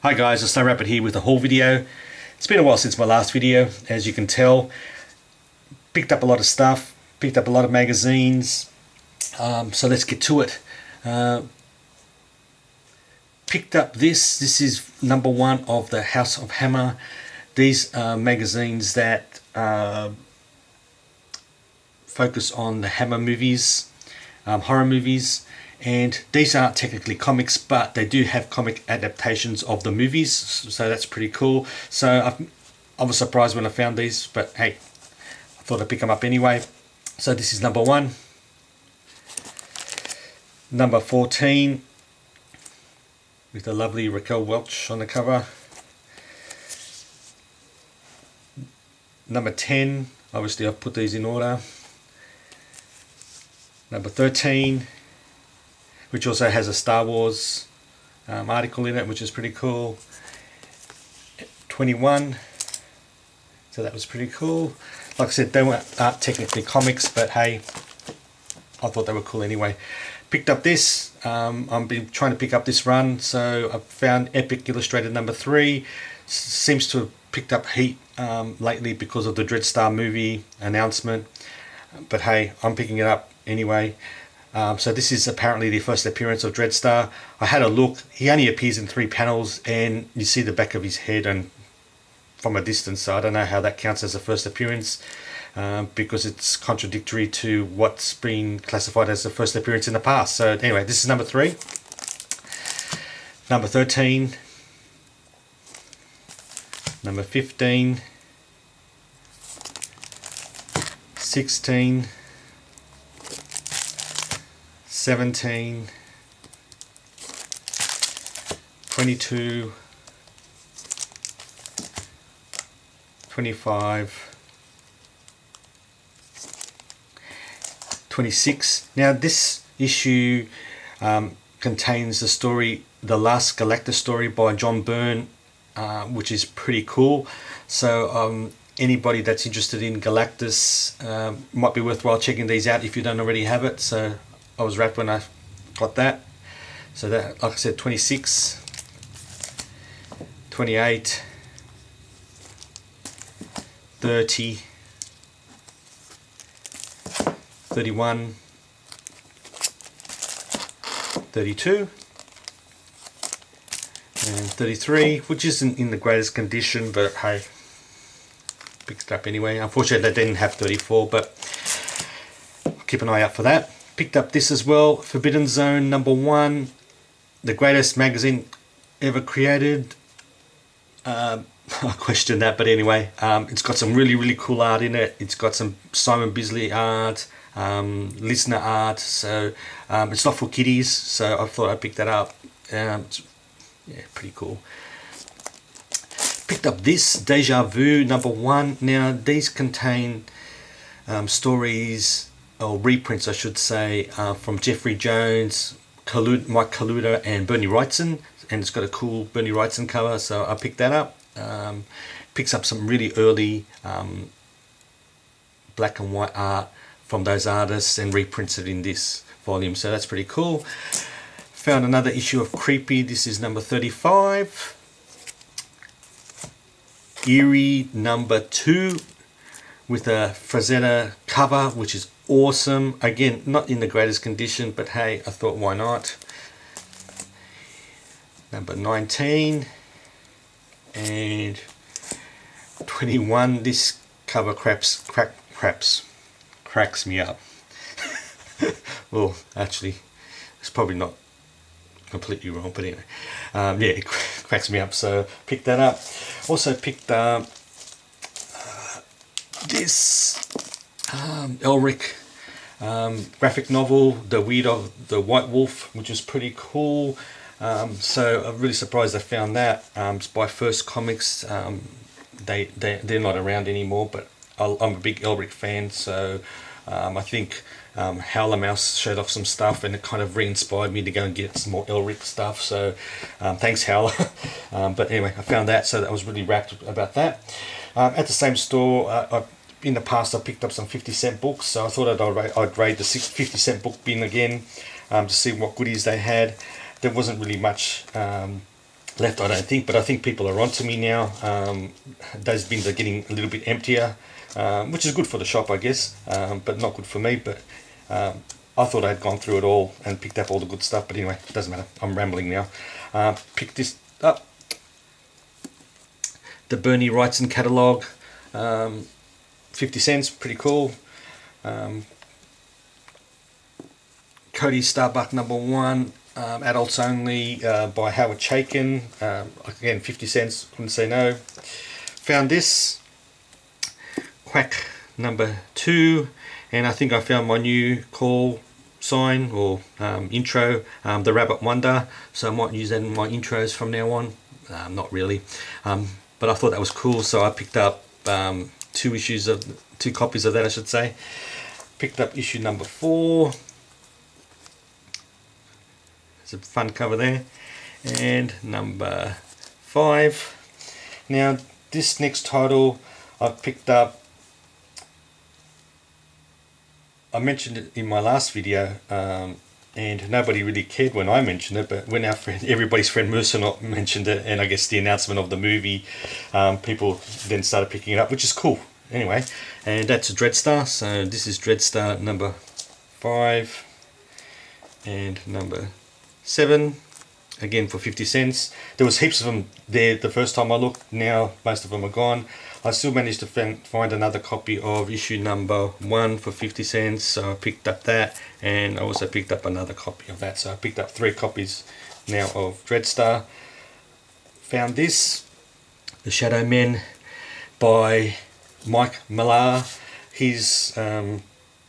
Hi guys, it's Snow Rapid here with a haul video. It's been a while since my last video, as you can tell. Picked up a lot of stuff, picked up a lot of magazines, so let's get to it. Picked up this is number one of the House of Hammer. These are magazines that focus on the Hammer movies, horror movies. And these aren't technically comics, but they do have comic adaptations of the movies, so that's pretty cool. So I was surprised when I found these, but hey, I thought I'd pick them up anyway. So this is number one. Number 14, with the lovely Raquel Welch on the cover. Number 10, obviously I've put these in order. Number 13, which also has a Star Wars article in it, which is pretty cool. 21, so that was pretty cool. Like I said, they aren't technically comics, but hey, I thought they were cool anyway. Picked up this, I've been trying to pick up this run, so I found Epic Illustrated number 3. Seems to have picked up heat lately because of the Dreadstar movie announcement, but hey, I'm picking it up anyway. So this is apparently the first appearance of Dreadstar. I had a look. He only appears in 3 panels, and you see the back of his head and from a distance. So I don't know how that counts as a first appearance, because it's contradictory to what's been classified as the first appearance in the past. So anyway, this is number 3. Number 13. Number 15. 16. 17, 22, 25, 26. Now this issue contains the story, The Last Galactus story by John Byrne, which is pretty cool. So anybody that's interested in Galactus, might be worthwhile checking these out if you don't already have it. So I was wrapped when I got that. So that, like I said, 26, 28, 30, 31, 32, and 33, which isn't in the greatest condition, but hey, picked it up anyway. Unfortunately, they didn't have 34, but I'll keep an eye out for that. Picked up this as well, Forbidden Zone number 1, the greatest magazine ever created. I question that, but anyway, it's got some really cool art in it. It's got some Simon Bisley art, listener art, so it's not for kiddies, so I thought I'd pick that up. Yeah, pretty cool. Picked up this, Deja Vu number 1. Now these contain stories, or reprints I should say, from Jeffrey Jones, Mike Kaluta and Bernie Wrightson, and it's got a cool Bernie Wrightson cover, so I picked that up. Picks up some really early black and white art from those artists and reprints it in this volume, so that's pretty cool. Found another issue of Creepy. This is number 35. Eerie number 2 with a Frazetta cover, which is awesome. Again, not in the greatest condition, but hey, I thought why not. Number 19 and 21. This cover cracks me up. Well, actually, it's probably not completely wrong, but anyway, yeah, it cracks me up, so picked that up. Also picked up this Elric graphic novel, The White Wolf, which is pretty cool. So I'm really surprised I found that. It's by First Comics. They're not around anymore, but I'm a big Elric fan, so I think Howler Mouse showed off some stuff, and it kind of re-inspired me to go and get some more Elric stuff, so thanks Howler. But anyway, I found that, so I was really rapt about that. At the same store, in the past I picked up some 50-cent books, so I thought I'd raid the 50-cent book bin again, to see what goodies they had. There wasn't really much left, I don't think, but I think people are onto me now. Those bins are getting a little bit emptier, which is good for the shop, I guess, but not good for me. But I thought I'd gone through it all and picked up all the good stuff, but anyway, it doesn't matter. I'm rambling now. Picked this up, the Bernie Wrightson catalogue, 50 cents, pretty cool. Cody Starbuck #1, adults only, by Howard Chaykin, again 50 cents, couldn't say no. Found this, Quack #2, and I think I found my new call sign or intro, the Rabbit Wonder, so I might use that in my intros from now on. Not really, but I thought that was cool, so I picked up two copies of that, I should say. Picked up issue #4. There's a fun cover there, and #5. Now this next title I've picked up, I mentioned it in my last video, and nobody really cared when I mentioned it, but when everybody's friend Mercer mentioned it, and I guess the announcement of the movie, people then started picking it up, which is cool. Anyway, and that's a Dreadstar, so this is Dreadstar #5 and #7, again for 50 cents. There was heaps of them there the first time I looked, now most of them are gone. I still managed to find another copy of issue #1 for 50 cents, so I picked up that, and I also picked up another copy of that, so I picked up 3 copies now of Dreadstar. Found this, The Shadow Men by Mike Millar. He's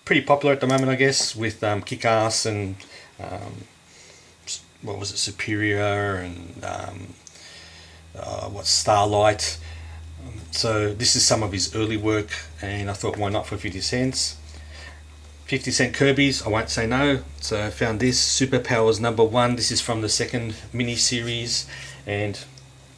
pretty popular at the moment, I guess, with Kick-Ass and what was it, Superior, and Starlight. So this is some of his early work, and I thought, why not for 50 cents? 50 cent Kirby's, I won't say no. So I found this, Superpowers #1. This is from the second mini-series, and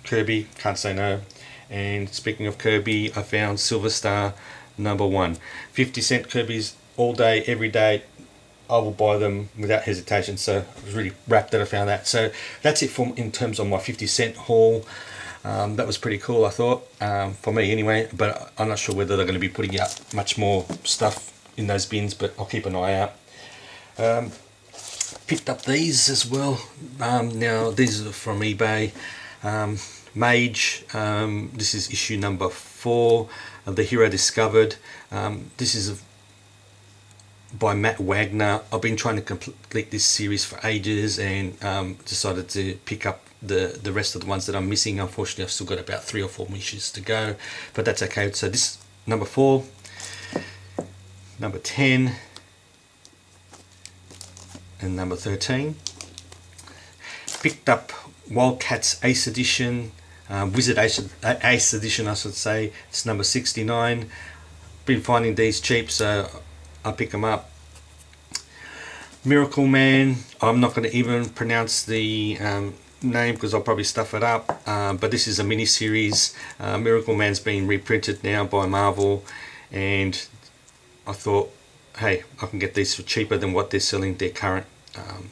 Kirby, can't say no. And speaking of Kirby, I found Silver Star #1. 50 cent Kirby's all day, every day. I will buy them without hesitation, so I was really rapt that I found that. So that's it in terms of my 50 cent haul. That was pretty cool, I thought, for me anyway, but I'm not sure whether they're going to be putting out much more stuff in those bins, but I'll keep an eye out. Picked up these as well. Now these are from eBay. Mage, this is issue #4 of The Hero Discovered. This is by Matt Wagner. I've been trying to complete this series for ages, and decided to pick up the rest of the ones that I'm missing. Unfortunately, I've still got about 3 or 4 issues to go, but that's okay. So this #4, #10, and #13. Picked up Wildcats Ace Edition, Wizard Ace Edition, I should say. It's #69. Been finding these cheap, so I pick them up. Miracle Man, I'm not going to even pronounce the name because I'll probably stuff it up, but this is a mini series. Miracle Man's been reprinted now by Marvel, and I thought, hey, I can get these for cheaper than what they're selling their current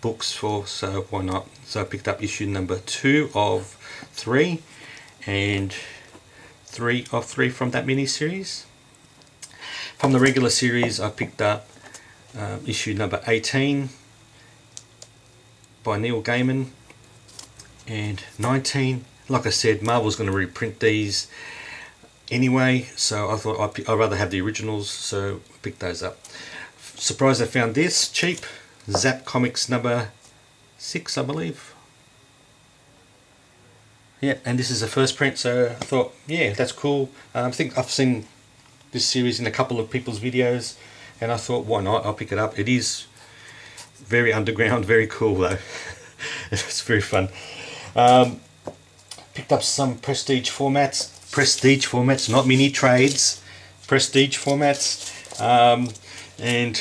books for, so why not? So I picked up issue #2 of 3, and 3 of 3 from that mini series. From the regular series, I picked up issue #18 by Neil Gaiman, and 19. Like I said, Marvel's going to reprint these anyway, so I thought I'd rather have the originals, so I picked those up. Surprised I found this cheap, Zap Comics #6, I believe. Yeah, and this is a first print, so I thought, yeah, that's cool. I think I've seen this series in a couple of people's videos, and I thought, why not? I'll pick it up. It is very underground, very cool though. It's very fun. Picked up some prestige formats, not mini trades, prestige formats. And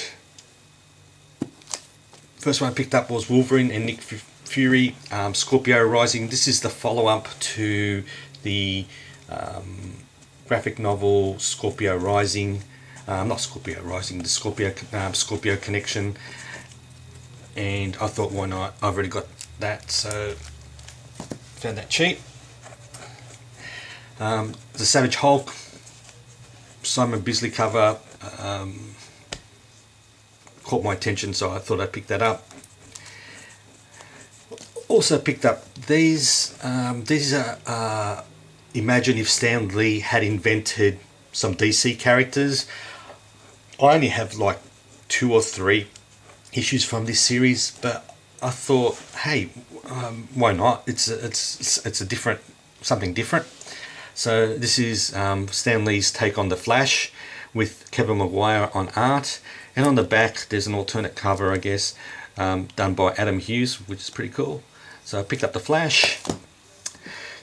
first one I picked up was Wolverine and Nick Fury, Scorpio Rising. This is the follow-up to the graphic novel Scorpio Rising, not Scorpio Rising, the Scorpio Connection, and I thought, why not? I've already got that, so Found that cheap. The Savage Hulk Simon Bisley cover caught my attention, so I thought I'd pick that up. Also picked up these. These are imagine if Stan Lee had invented some DC characters. I only have like 2 or 3 issues from this series, but I thought, hey, why not? It's a different, something different. So this is Stan Lee's take on the Flash with Kevin Maguire on art, and on the back there's an alternate cover, I guess, done by Adam Hughes, which is pretty cool. So I picked up the Flash,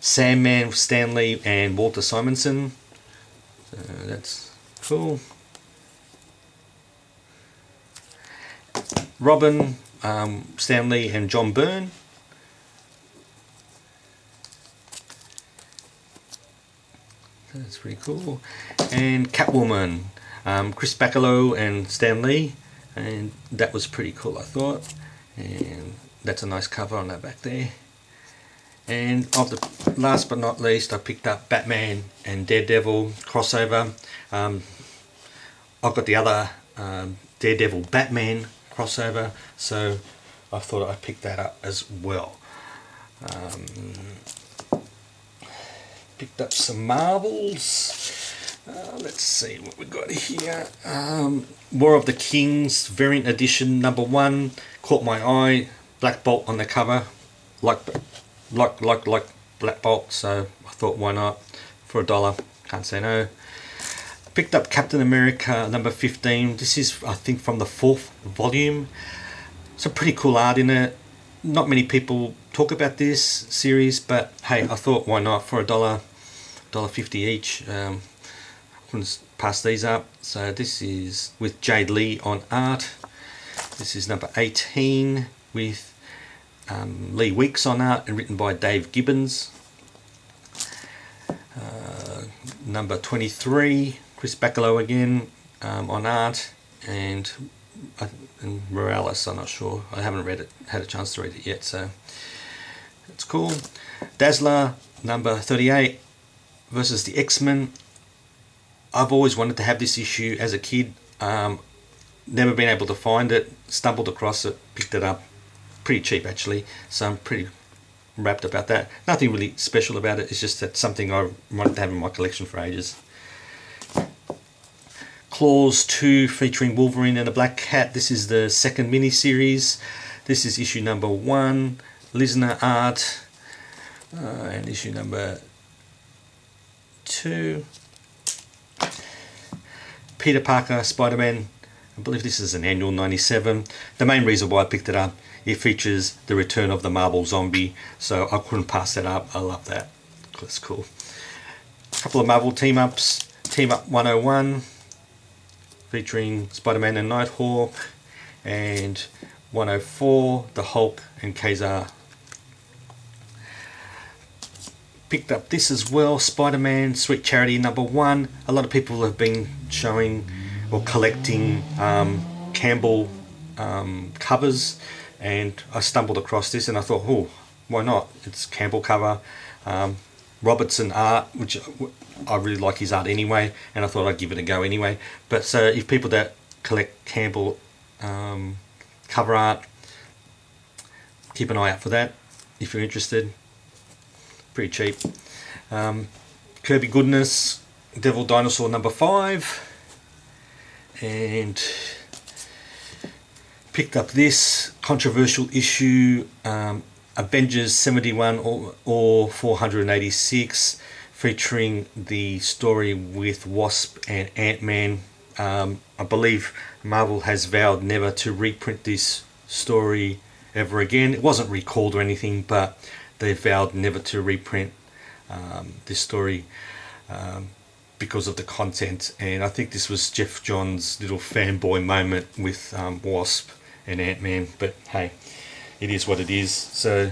Sandman, Stan Lee and Walter Simonson. So that's cool. Robin, Stan Lee and John Byrne. That's pretty cool. And Catwoman, Chris Bachalo and Stan Lee, and that was pretty cool, I thought. And that's a nice cover on that back there. And of the last but not least, I picked up Batman and Daredevil crossover. I've got the other Daredevil Batman crossover, so I thought I'd pick that up as well. Picked up some Marvels. Let's see what we got here. War of the Kings variant edition #1 caught my eye. Black Bolt on the cover, like Black Bolt. So I thought, why not? For $1, can't say no. Picked up Captain America #15. This is, I think, from the 4th volume. Some pretty cool art in it. Not many people talk about this series, but hey, I thought, why not? For $1.50 each. Couldn't pass these up. So this is with Jade Lee on art. This is number 18 with Lee Weeks on art and written by Dave Gibbons. Number 23, Chris Bachalo again on art, and Morales, I'm not sure. I haven't read it, had a chance to read it yet, so it's cool. Dazzler number 38 versus the X-Men. I've always wanted to have this issue as a kid. Never been able to find it. Stumbled across it, picked it up. Pretty cheap actually, so I'm pretty rapt about that. Nothing really special about it. It's just that something I wanted to have in my collection for ages. Claws 2 featuring Wolverine and a Black Cat. This is the second mini-series. This is issue number 1, Lisner art, and issue number 2. Peter Parker, Spider-Man. I believe this is an annual 97. The main reason why I picked it up, it features the return of the Marvel Zombie, so I couldn't pass that up. I love that. That's cool. A couple of Marvel team-ups. Team Up 101 featuring Spider-Man and Nighthawk, and 104, the Hulk and Kazar. Picked up this as well, Spider-Man Sweet Charity #1. A lot of people have been showing or collecting Campbell covers, and I stumbled across this and I thought, oh, why not? It's Campbell cover, Robertson art, which I really like his art anyway, and I thought I'd give it a go anyway. But so if people that collect Campbell cover art, keep an eye out for that if you're interested. Pretty cheap. Kirby Goodness, Devil Dinosaur #5, and picked up this controversial issue, Avengers 71 or 486, featuring the story with Wasp and Ant-Man. I believe Marvel has vowed never to reprint this story ever again. It wasn't recalled or anything, but they vowed never to reprint this story because of the content. And I think this was Jeff Johns' little fanboy moment with Wasp and Ant-Man, but hey, it is what it is. So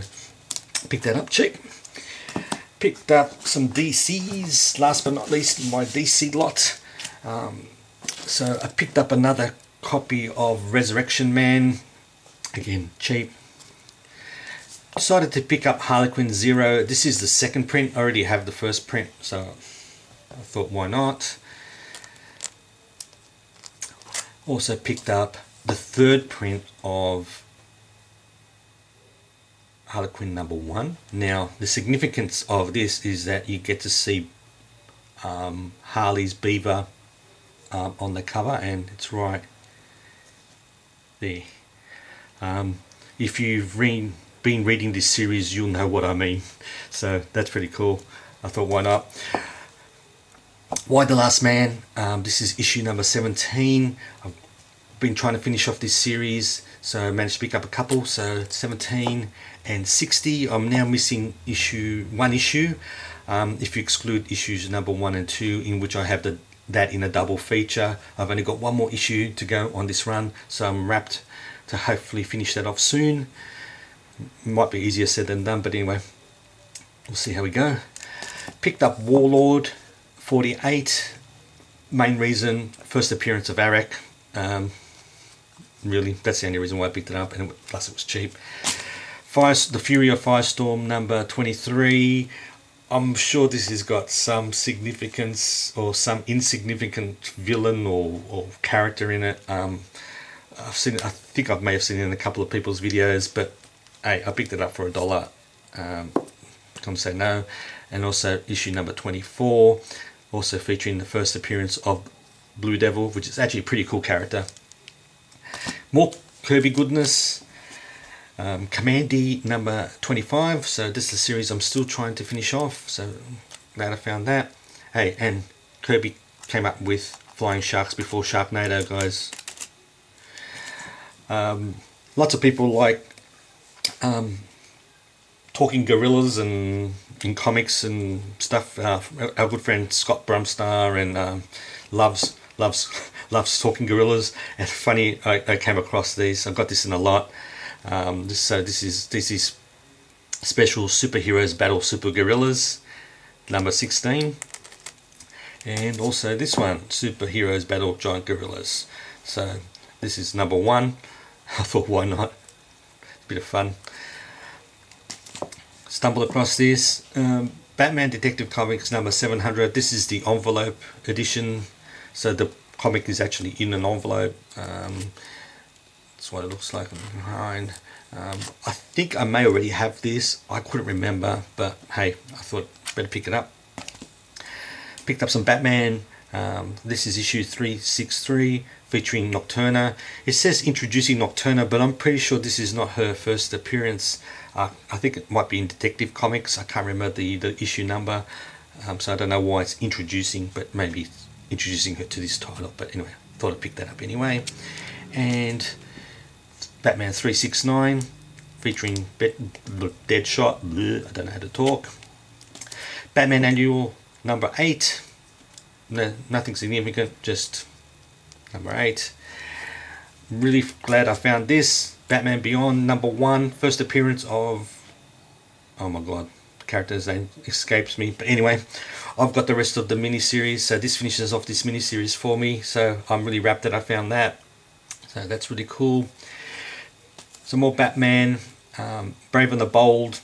picked that up cheap. Picked up some DCs, last but not least, my DC lot. So I picked up another copy of Resurrection Man, again cheap. decided to pick up Harlequin Zero. This is the second print. I already have the first print, so I thought why not. Also picked up the third print of Harlequin number 1. Now the significance of this is that you get to see Harley's beaver on the cover, and it's right there. If you've been reading this series, you'll know what I mean, so that's pretty cool. I thought why not. Y the Last Man, this is issue number 17. I've been trying to finish off this series, so I managed to pick up a couple. So 17 and 60. I'm now missing one issue, if you exclude issues number 1 and 2, in which I have that in a double feature. I've only got one more issue to go on this run, so I'm wrapped to hopefully finish that off soon. Might be easier said than done, but anyway, we'll see how we go. Picked up Warlord 48. Main reason, first appearance of Arak. Really, that's the only reason why I picked it up, and plus it was cheap. The Fury of Firestorm number 23. I'm sure this has got some significance or some insignificant villain or character in it. I've seen it, I think I may have seen it in a couple of people's videos, but hey, I picked it up for $1. Can't say no. And also issue number 24, also featuring the first appearance of Blue Devil, which is actually a pretty cool character. More Kirby goodness. Commandy number 25. So this is a series I'm still trying to finish off, so glad I found that. Hey, and Kirby came up with Flying Sharks before Sharknado, guys. Lots of people like talking gorillas and in comics and stuff. Our good friend Scott Brumstar and loves talking gorillas. And funny, I came across these. I got this in a lot. This is Special Superheroes Battle Super Gorillas number 16, and also this one, Superheroes Battle Giant Gorillas. So this is number 1. I thought why not, it's a bit of fun. Stumbled across this, Batman Detective Comics number 700. This is the envelope edition, so the comic is actually in an envelope. That's what it looks like behind. I think I may already have this. I couldn't remember, but hey, I thought better pick it up. Picked up some Batman. This is issue 363 featuring Nocturna. It says introducing Nocturna, but I'm pretty sure this is not her first appearance. I think it might be in Detective Comics. I can't remember the issue number, so I don't know why it's introducing, but maybe it's introducing her to this title. But anyway, thought I'd pick that up anyway. And Batman 369 featuring Deadshot. I don't know how to talk. Batman Annual number 8. No, nothing significant, just number 8. Really glad I found this. Batman Beyond number 1. First appearance of, oh my god, the character's name escapes me. But anyway, I've got the rest of the miniseries, so this finishes off this miniseries for me. So I'm really wrapped that I found that. So that's really cool. Some more Batman, Brave and the Bold,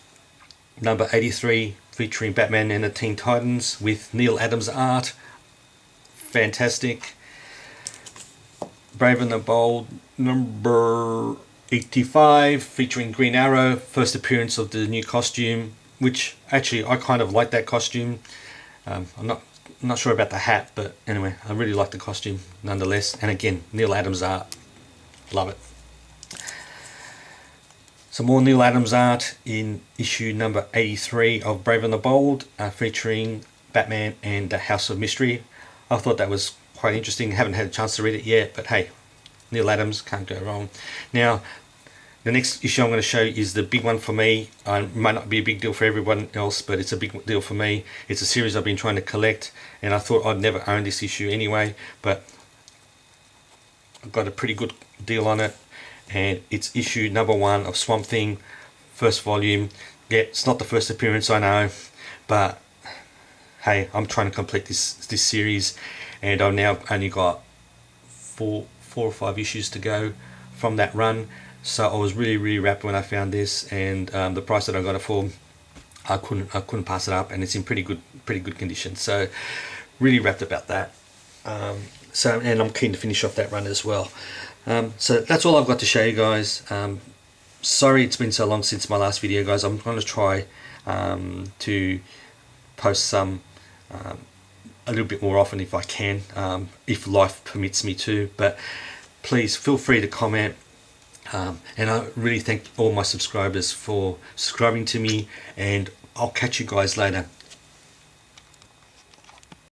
number 83, featuring Batman and the Teen Titans with Neil Adams art. Fantastic. Brave and the Bold, number 85, featuring Green Arrow, first appearance of the new costume, which actually I kind of like that costume. I'm not sure about the hat, but anyway, I really like the costume nonetheless. And again, Neil Adams art. Love it. Some more Neil Adams art in issue number 83 of Brave and the Bold, featuring Batman and the House of Mystery. I thought that was quite interesting. Haven't had a chance to read it yet, but hey, Neil Adams, can't go wrong. Now, the next issue I'm going to show you is the big one for me. It might not be a big deal for everyone else, but it's a big deal for me. It's a series I've been trying to collect, and I thought I'd never own this issue anyway, but I've got a pretty good deal on it. And it's issue number 1 of Swamp Thing, first volume. Yeah, it's not the first appearance, I know, but hey, I'm trying to complete this series, and I've now only got four or five issues to go from that run. So I was really wrapped when I found this, and the price that I got it for, I couldn't pass it up, and it's in pretty good condition. So really wrapped about that. And I'm keen to finish off that run as well. So that's all I've got to show you guys. Sorry it's been so long since my last video, guys. I'm going to try to post some a little bit more often if I can, if life permits me to, but please feel free to comment. And I really thank all my subscribers for subscribing to me, and I'll catch you guys later.